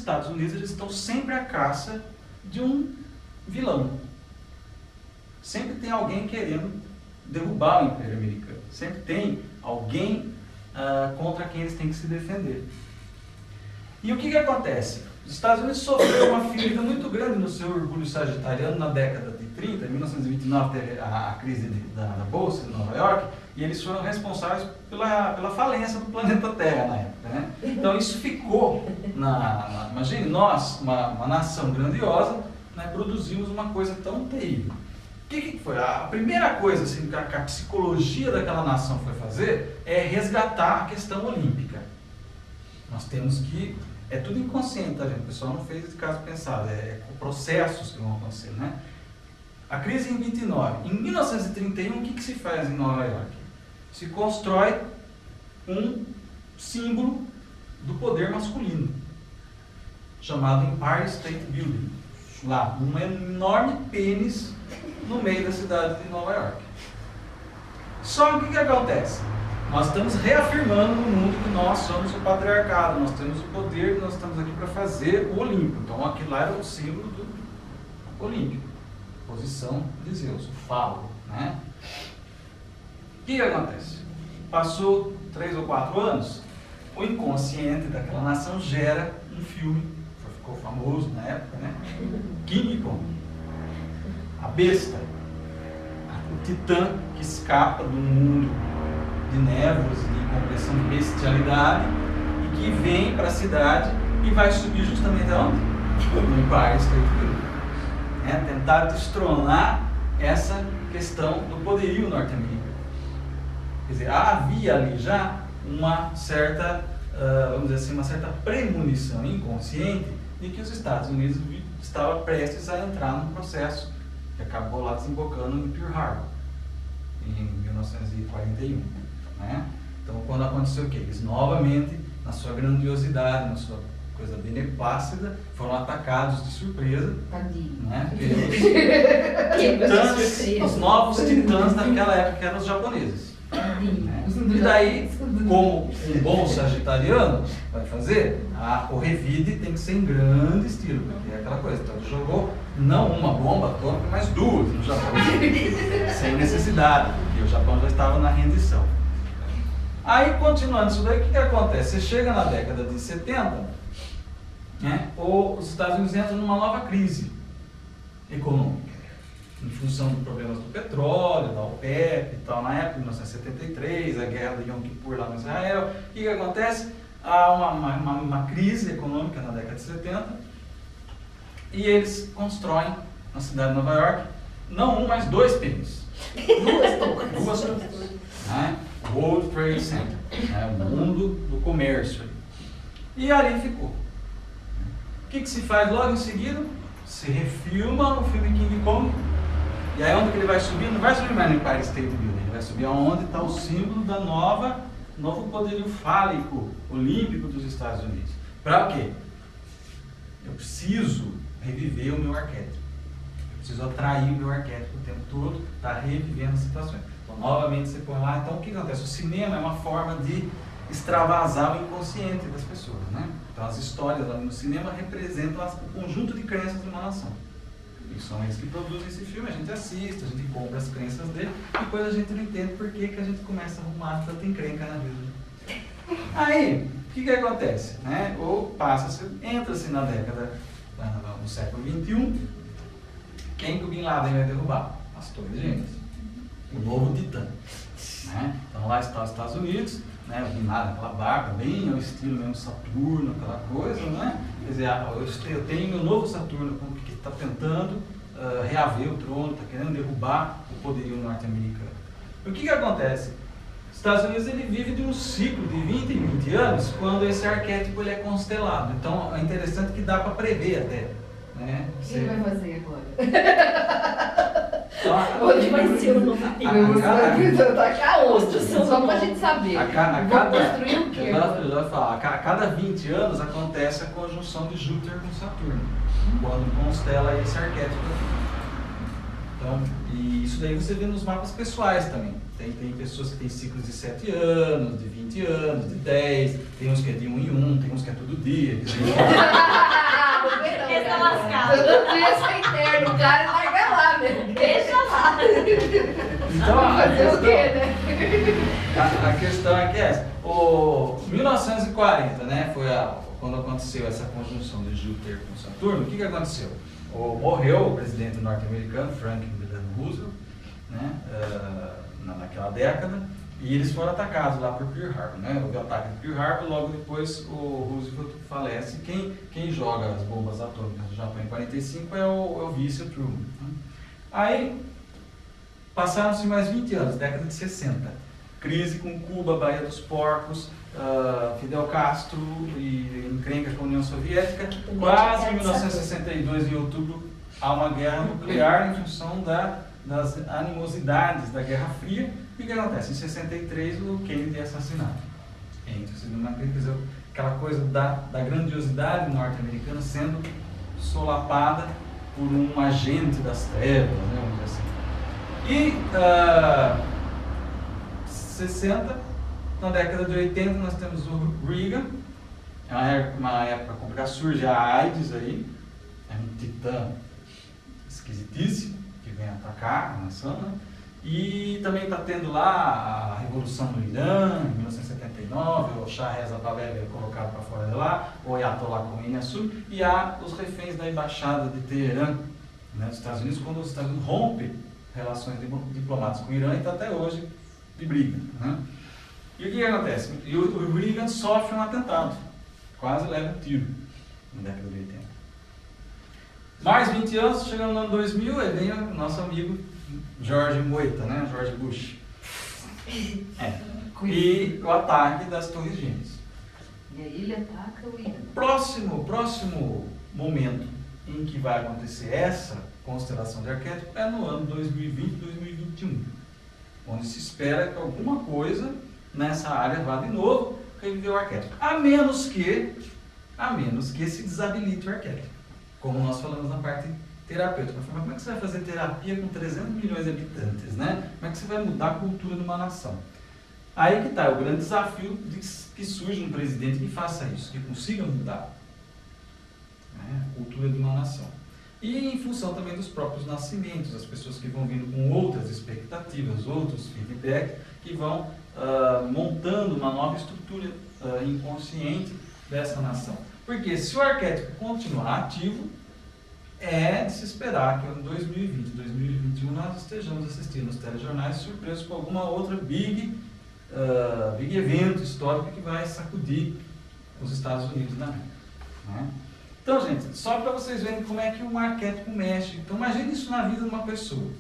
Estados Unidos eles estão sempre à caça de um vilão. Sempre tem alguém querendo derrubar o Império Americano. Sempre tem alguém contra quem eles têm que se defender. E o que acontece? Os Estados Unidos sofreram uma ferida muito grande no seu orgulho sagitariano na década de 30. Em 1929 teve a crise da Bolsa de Nova York, e eles foram responsáveis pela falência do planeta Terra na época, né? Então isso ficou imagine nós, uma nação grandiosa, né, produzimos uma coisa tão terrível. O que foi? A primeira coisa assim, que a psicologia daquela nação foi fazer é resgatar a questão olímpica. Nós temos que... É tudo inconsciente, tá, gente? O pessoal não fez de caso pensado, processos que vão acontecer, né? A crise em 29. Em 1931, o que se faz em Nova York? Se constrói um símbolo do poder masculino, chamado Empire State Building. Lá, um enorme pênis no meio da cidade de Nova York. Só que o que acontece? Nós estamos reafirmando no mundo que nós somos o patriarcado, nós temos o poder, nós estamos aqui para fazer o Olimpo. Então aquilo lá era o símbolo do Olímpico, posição de Zeus, o falo, né? O que acontece? Passou 3 ou 4 anos, o inconsciente daquela nação gera um filme, ficou famoso na época, né? King Kong, a besta, o titã que escapa do mundo de névoas, de compressão de bestialidade, e que vem para a cidade e vai subir justamente aonde? No Empire State Building. Tentar destronar essa questão do poderio norte-americano. Quer dizer, havia ali já uma certa, vamos dizer assim, uma certa premonição inconsciente de que os Estados Unidos estavam prestes a entrar num processo que acabou lá desembocando em Pearl Harbor, em 1941. Né? Então, quando aconteceu o quê? Eles novamente, na sua grandiosidade, na sua coisa beneplácida, foram atacados de surpresa, né? Pelos titãs, os novos titãs daquela época, que eram os japoneses. Né? E daí, como um bom sagitariano vai fazer, o revide tem que ser em grande estilo, porque é aquela coisa. Então, ele jogou não uma bomba atômica, mas 2 no Japão, sem necessidade, porque o Japão já estava na rendição. Aí, continuando isso daí, o que acontece? Você chega na década de 70, né, os Estados Unidos entram numa nova crise econômica, em função dos problemas do petróleo, da OPEP e tal, na época de 1973, a guerra do Yom Kippur lá no Israel. O que acontece? Há uma crise econômica na década de 70, e eles constroem na cidade de Nova York, não um, mas 2 pênis. Duas torres. Né? World Trade Center, né? O mundo do comércio. E ali ficou. O que se faz logo em seguida? Se refilma o filme King Kong, e aí onde que ele vai subir? Não vai subir mais no Empire State Building, ele vai subir aonde está o símbolo da novo poderio fálico olímpico dos Estados Unidos. Para o quê? Eu preciso reviver o meu arquétipo. Eu preciso atrair o meu arquétipo o tempo todo, está revivendo as situações. Então, novamente você põe lá. Então, o que acontece? O cinema é uma forma de extravasar o inconsciente das pessoas, né? Então, as histórias lá no cinema representam o conjunto de crenças de uma nação. E são eles que produzem esse filme, a gente assiste, a gente compra as crenças dele, e depois a gente não entende por que a gente começa a arrumar tanta encrenca na vida. Aí, o que acontece? Né? Ou passa-se, entra-se na década, no século XXI, quem que o Bin Laden vai derrubar? As Torres Gêmeas. O novo titã. Né? Então lá está os Estados Unidos, né? O Bin Laden, aquela barba, bem ao estilo mesmo Saturno, aquela coisa, né? Quer dizer, eu tenho meu novo Saturno que está tentando reaver o trono, está querendo derrubar o poderio norte-americano. O que acontece? Os Estados Unidos ele vive de um ciclo de 20 em 20 anos, quando esse arquétipo ele é constelado. Então é interessante que dá para prever até. Né? O que ele vai fazer agora? Onde vai ser o novo filme? Tá caos, só pra gente saber. Vou construir o quê? A cada 20 anos acontece a conjunção de Júpiter com Saturno, quando constela esse arquétipo. Então, e isso daí você vê nos mapas pessoais também. Tem pessoas que têm ciclos de 7 anos, de 20 anos, de 10, tem uns que é de 1 em 1, tem uns que é todo dia. lascado. Eu não ia ser interno, o cara larga lá, né? Deixa lá. Então, Fazer o quê, né? a questão é que é essa. O 1940, né, foi quando aconteceu essa conjunção de Júpiter com Saturno. O que aconteceu? Morreu o presidente norte-americano, Franklin Delano Roosevelt, né, naquela década, e eles foram atacados lá por Pearl Harbor, né? Houve o ataque de Pearl Harbor, logo depois o Roosevelt falece. Quem joga as bombas atômicas do Japão em 45 é o vice Truman. Né? Aí passaram-se mais 20 anos, década de 60. Crise com Cuba, Baía dos Porcos, Fidel Castro e encrenca com a União Soviética. Quase em 1962, em outubro, há uma guerra nuclear em função das animosidades da Guerra Fria. E o que acontece? Em 63, o Kennedy é assassinado. Quer dizer, aquela coisa da grandiosidade norte-americana sendo solapada por um agente das trevas, né, vamos dizer assim. E 60, na década de 80, nós temos o Reagan. É uma época complicada, surge a AIDS aí, é um titã esquisitíssimo que vem atacar a nação, né? E também está tendo lá a Revolução no Irã, em 1979, o Shah Reza Pahlavi é colocado para fora de lá, o Ayatollah Khomeini assume, e há os reféns da Embaixada de Teherã, né, dos Estados Unidos, quando os Estados Unidos rompe relações diplomáticas com o Irã e está até hoje de briga. Né? E o que acontece? E o Reagan sofre um atentado, quase leva um tiro na década de 80. Mais 20 anos, chegando no ano 2000, aí vem o nosso amigo George Moita, né? George Bush. E o ataque das Torres Gêmeas. E aí ele ataca o Irã. Próximo momento em que vai acontecer essa constelação de arquétipo é no ano 2020, 2021, onde se espera que alguma coisa nessa área vá de novo reviver o arquétipo. A menos que se desabilite o arquétipo, como nós falamos na parte terapêutica. Mas como é que você vai fazer terapia com 300 milhões de habitantes, né? Como é que você vai mudar a cultura de uma nação? Aí que está o grande desafio de que surja um presidente que faça isso, que consiga mudar, né, a cultura de uma nação. E em função também dos próprios nascimentos, as pessoas que vão vindo com outras expectativas, outros feedbacks, que vão montando uma nova estrutura inconsciente dessa nação. Porque se o arquétipo continuar ativo, é de se esperar que em 2020, 2021 nós estejamos assistindo os telejornais surpresos com alguma outra big evento histórico que vai sacudir os Estados Unidos da América. Né? Então, gente, só para vocês verem como é que um arquétipo mexe. Então, imagine isso na vida de uma pessoa.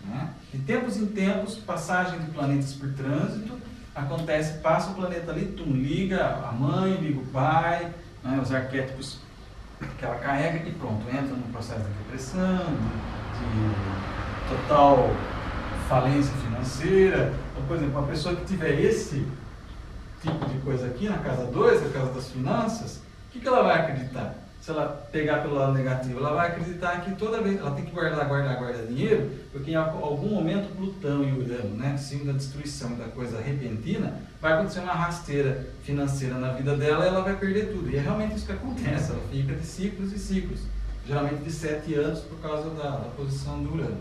Né? De tempos em tempos, passagem de planetas por trânsito, acontece, passa o planeta ali, liga a mãe, liga o pai, né, os arquétipos que ela carrega e pronto, entra num processo de depressão, de total falência financeira. Então, por exemplo, uma pessoa que tiver esse tipo de coisa aqui na casa 2, na casa das finanças, o que ela vai acreditar? Se ela pegar pelo lado negativo, ela vai acreditar que toda vez ela tem que guardar dinheiro, porque em algum momento Plutão e Urano, né, símbolo da destruição e da coisa repentina, vai acontecer uma rasteira financeira na vida dela e ela vai perder tudo. E é realmente isso que acontece, ela fica de ciclos e ciclos, geralmente de 7 anos por causa da posição do Urano.